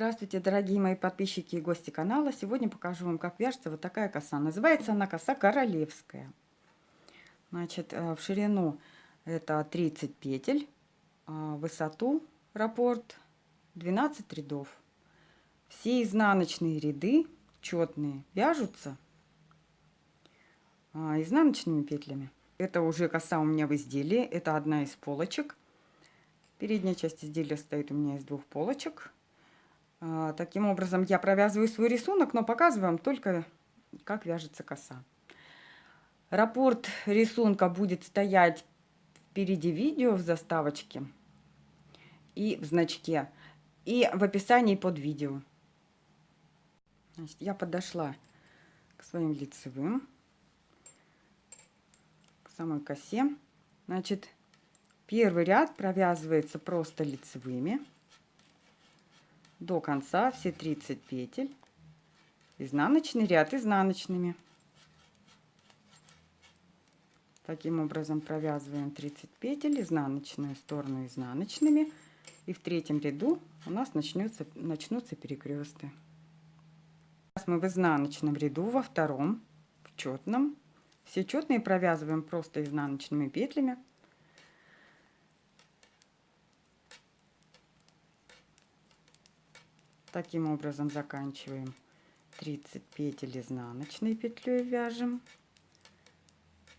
Здравствуйте, дорогие мои подписчики и гости канала. Сегодня покажу вам, как вяжется вот такая коса. Называется она коса королевская. Значит, в ширину это 30 петель, в высоту раппорт 12 рядов. Все изнаночные ряды четные вяжутся изнаночными петлями. Это уже коса у меня в изделии. Это одна из полочек. Передняя часть изделия состоит у меня из двух полочек. Таким образом я провязываю свой рисунок, но показываю вам только, как вяжется коса. Раппорт рисунка будет стоять впереди видео в заставочке и в значке, и в описании под видео. Значит, я подошла к своим лицевым, к самой косе. Значит, первый ряд провязывается просто лицевыми до конца, все 30 петель. Изнаночный ряд изнаночными. Таким образом провязываем 30 петель, изнаночную сторону изнаночными. И в третьем ряду у нас начнутся перекресты. Сейчас мы в изнаночном ряду, во втором, в четном. Все четные провязываем просто изнаночными петлями. Таким образом заканчиваем 30 петель изнаночной петлей, вяжем.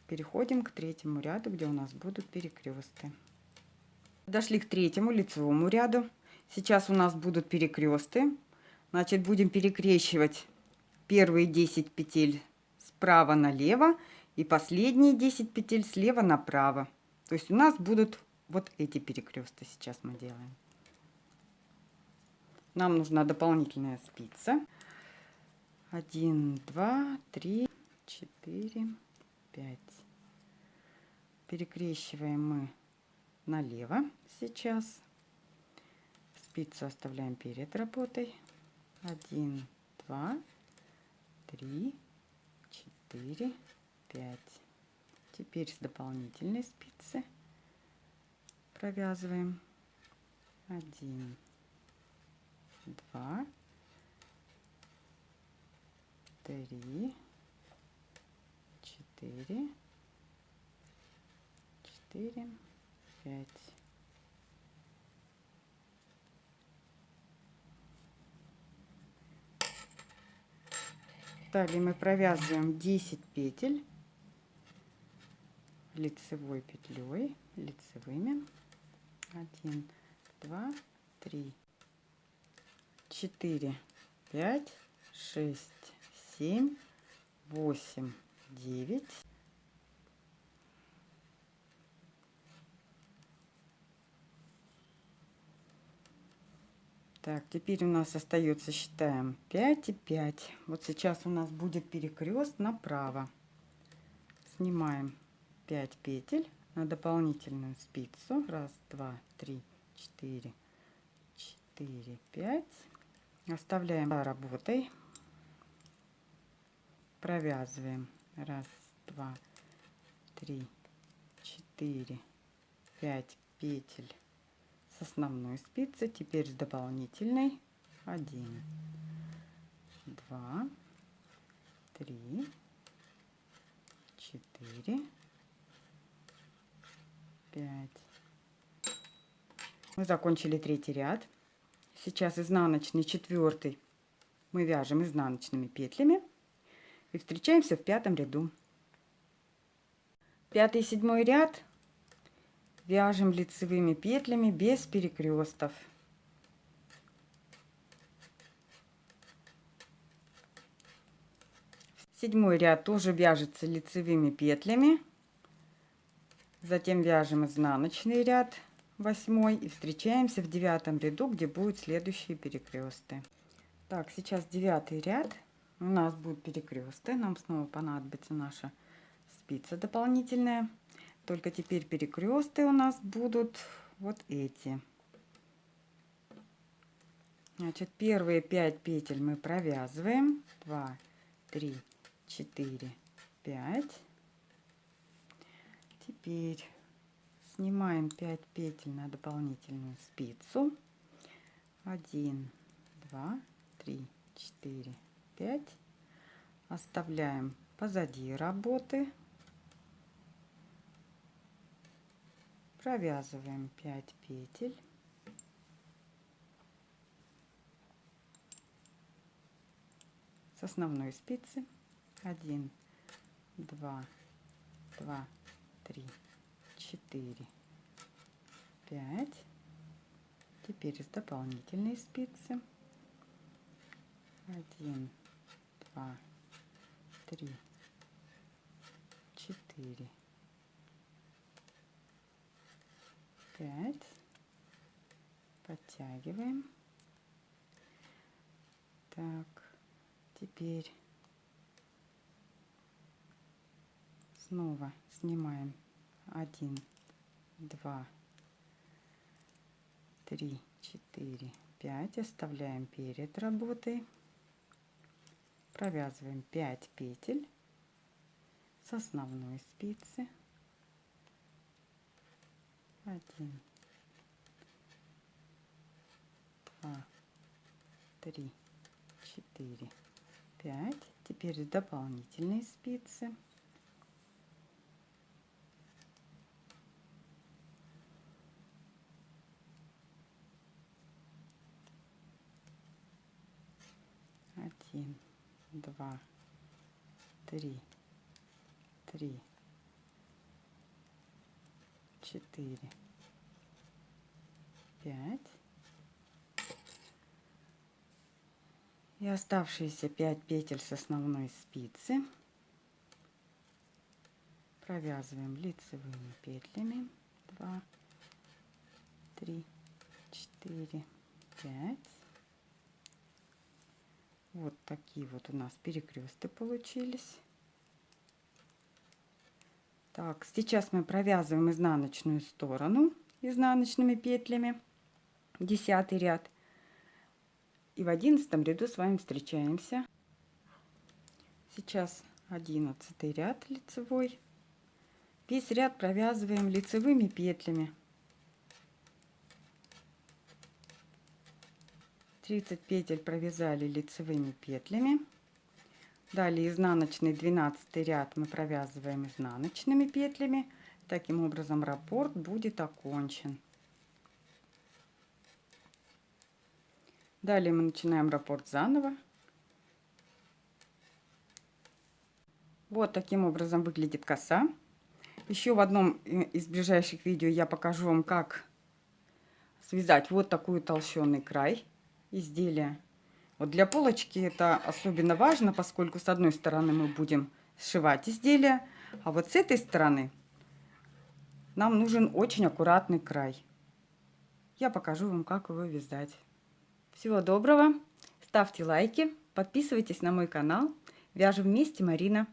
Переходим к третьему ряду, где у нас будут перекресты. Дошли к третьему лицевому ряду. Сейчас у нас будут перекресты. Значит, будем перекрещивать первые 10 петель справа налево и последние 10 петель слева направо. То есть у нас будут вот эти перекресты сейчас мы делаем. Нам нужна дополнительная спица. 1, 2, 3, 4, 5. Перекрещиваем мы налево сейчас. Спицу оставляем перед работой. 1, 2, 3, 4, 5. Теперь с дополнительной спицы провязываем 1, 2, 3, 4, 4, 5. Далее мы провязываем 10 петель лицевой петлей, лицевыми. 1, 2, 3, 4, 5, 6, 7, 8, 9. Так, теперь у нас остается, считаем, 5 и 5. Вот сейчас у нас будет перекрест направо. Снимаем 5 петель на дополнительную спицу. 1, 2, 3, 4, 4, 5. Оставляем за работой. Провязываем 1, 2, 3, 4, 5 петель с основной спицы. Теперь с дополнительной 1, 2, 3, 4, 5. Мы закончили третий ряд. Сейчас изнаночный четвертый мы вяжем изнаночными петлями и встречаемся в пятом ряду. Пятый и седьмой ряд вяжем лицевыми петлями без перекрестов. Седьмой ряд тоже вяжется лицевыми петлями. Затем вяжем изнаночный ряд, восьмой, и встречаемся в девятом ряду, где будут следующие перекресты. Так, сейчас девятый ряд. У нас будут перекресты. Нам снова понадобится наша спица дополнительная. Только теперь перекресты у нас будут вот эти. Значит, первые 5 петель мы провязываем. 2, 3, 4, 5. Теперь снимаем 5 петель на дополнительную спицу. 1, 2, 3, 4, 5. Оставляем позади работы. Провязываем 5 петель. С основной спицы. 1, 2, 2, 3, 4, 5. Теперь с дополнительной спицы. 1, 2, 3, 4, 5. Подтягиваем. Так, теперь снова снимаем 1, 2, 3, 4, 5. Оставляем перед работой. Провязываем 5 петель с основной спицы. 1, 2, 3, 4, 5. Теперь с дополнительной спицы. 1, 2, 3, 3, 4, 5. И оставшиеся 5 петель с основной спицы провязываем лицевыми петлями. 2, 3, 4, 5. Вот такие вот у нас перекресты получились. Так, сейчас мы провязываем изнаночную сторону изнаночными петлями, 10 ряд. И в 11 ряду с вами встречаемся. Сейчас 11 ряд лицевой. Весь ряд провязываем лицевыми петлями. 30 петель провязали лицевыми петлями. Далее изнаночный 12 ряд мы провязываем изнаночными петлями. Таким образом раппорт будет окончен. Далее мы начинаем раппорт заново. Вот таким образом выглядит коса. Еще в одном из ближайших видео я покажу вам, как связать вот такой толщенный край изделия. Вот для полочки это особенно важно, поскольку с одной стороны мы будем сшивать изделие, а вот с этой стороны нам нужен очень аккуратный край. Я покажу вам, как его вязать. Всего доброго, ставьте лайки, подписывайтесь на мой канал. Вяжем вместе, Марина.